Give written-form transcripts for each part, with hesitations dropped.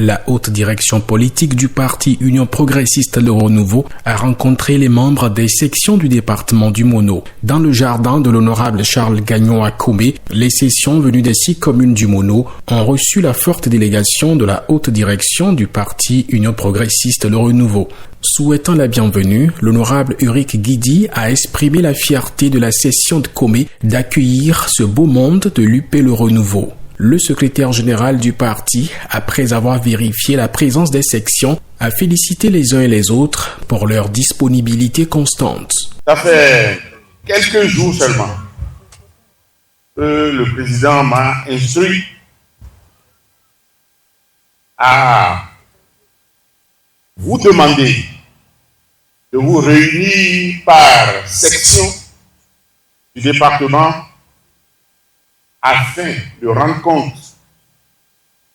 La haute direction politique du parti Union progressiste Le Renouveau a rencontré les membres des sections du département du Mono. Dans le jardin de l'honorable Charles Gagnon à Koumé, les sessions venues des 6 communes du Mono ont reçu la forte délégation de la haute direction du parti Union progressiste Le Renouveau. Souhaitant la bienvenue, l'honorable Ulrich Guidi a exprimé la fierté de la session de Koumé d'accueillir ce beau monde de l'UP Le Renouveau. Le secrétaire général du parti, après avoir vérifié la présence des sections, a félicité les uns et les autres pour leur disponibilité constante. Ça fait quelques jours seulement que le président m'a instruit à vous demander de vous réunir par section du département afin de rendre compte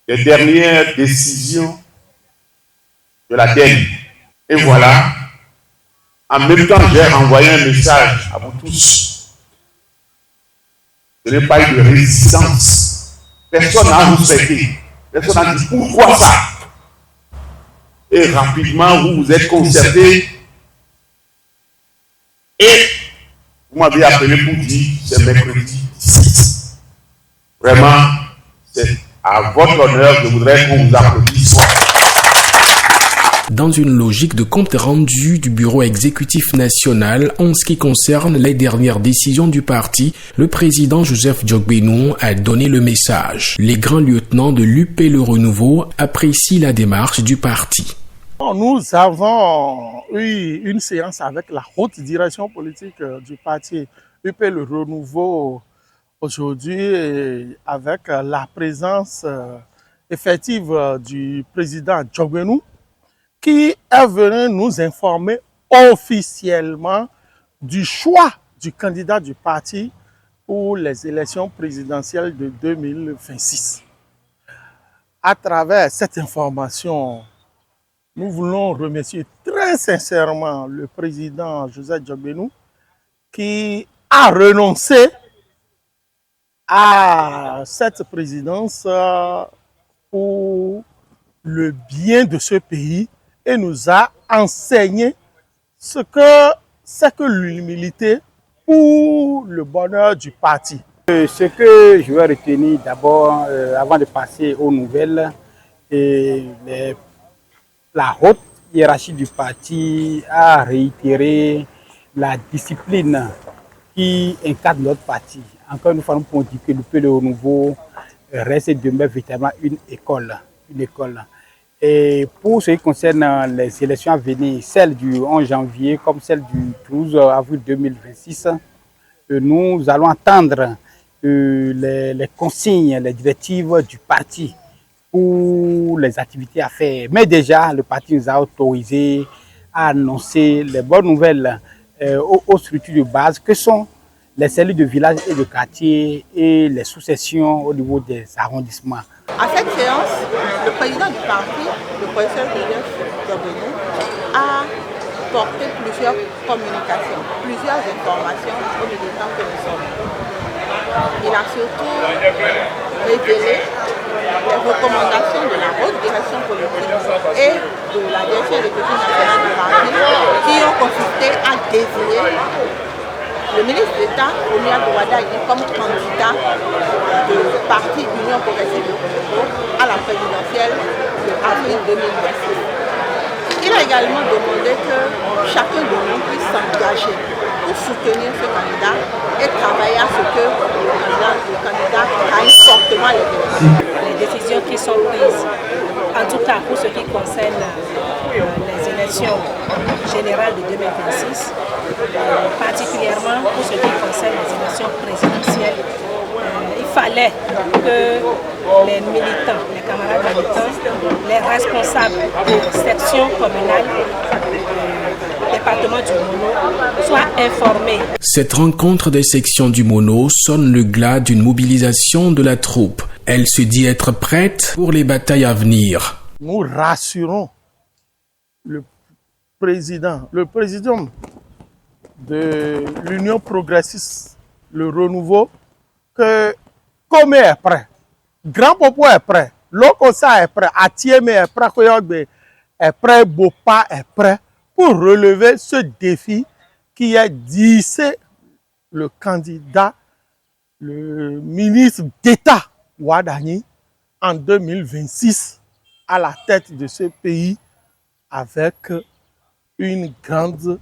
des dernières décisions de la DEN. Et voilà, en même temps, j'ai renvoyé un message à vous tous. Je n'ai pas eu de résistance. Personne n'a respecté. Personne n'a dit pourquoi ça. Et rapidement, vous vous êtes concertés. Et vous m'avez appelé pour dire c'est mercredi 17. Vraiment, c'est à votre honneur, je voudrais qu'on vous applaudisse. Dans une logique de compte rendu du bureau exécutif national en ce qui concerne les dernières décisions du parti, le président Joseph Djogbenou a donné le message. Les grands lieutenants de l'UP Le Renouveau apprécient la démarche du parti. Nous avons eu une séance avec la haute direction politique du parti UP Le Renouveau aujourd'hui, avec la présence effective du président Djogbenou, qui est venu nous informer officiellement du choix du candidat du parti pour les élections présidentielles de 2026. À travers cette information, nous voulons remercier très sincèrement le président Joseph Djogbenou qui a renoncé à cette présidence pour le bien de ce pays et nous a enseigné ce que c'est que l'humilité pour le bonheur du parti. Ce que je vais retenir d'abord, avant de passer aux nouvelles, la haute hiérarchie du parti a réitéré la discipline qui encadre notre parti. Encore une fois, nous pouvons dire que le Renouveau reste et demeure véritablement une école. Et pour ce qui concerne les élections à venir, celle du 11 janvier comme celle du 12 avril 2026, nous allons entendre les consignes, les directives du parti pour les activités à faire. Mais déjà, le parti nous a autorisé à annoncer les bonnes nouvelles aux structures de base que sont les cellules de village et de quartier et les sous-sections au niveau des arrondissements. À cette séance, le président du parti, le professeur Joseph Djogbenou, a porté plusieurs communications, plusieurs informations aux militants que nous sommes. Il a surtout révélé les recommandations de la haute direction politique et de la direction exécutive nationale du parti qui ont consisté à désigner le ministre d'État, Oumia Douada, comme candidat du parti Union progressiste du Congo à la présidentielle de avril 2026. Il a également demandé que chacun de nous puisse s'engager pour soutenir ce candidat et travailler à ce que le candidat gagne fortement les élections. Les décisions qui sont prises, en tout cas pour ce qui concerne les élections générales de 2026, particulièrement pour ce qui concerne les élections présidentielles, il fallait que les militants, les camarades militants, les responsables des sections communales département du Mono soient informés. Cette rencontre des sections du Mono sonne le glas d'une mobilisation de la troupe. Elle se dit être prête pour les batailles à venir. Nous rassurons le président de l'Union progressiste, le Renouveau, que Koumé est prêt, Grand Popo est prêt, Lokosa est prêt, Atieme est prêt, Koyogbe est prêt, Bopa est prêt pour relever ce défi qui est d'ici le candidat, le ministre d'État Ouadani en 2026 à la tête de ce pays avec une grande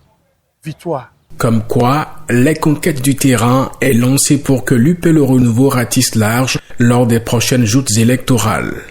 victoire. Comme quoi, les conquêtes du terrain est lancée pour que l'UP Le Renouveau ratisse large lors des prochaines joutes électorales.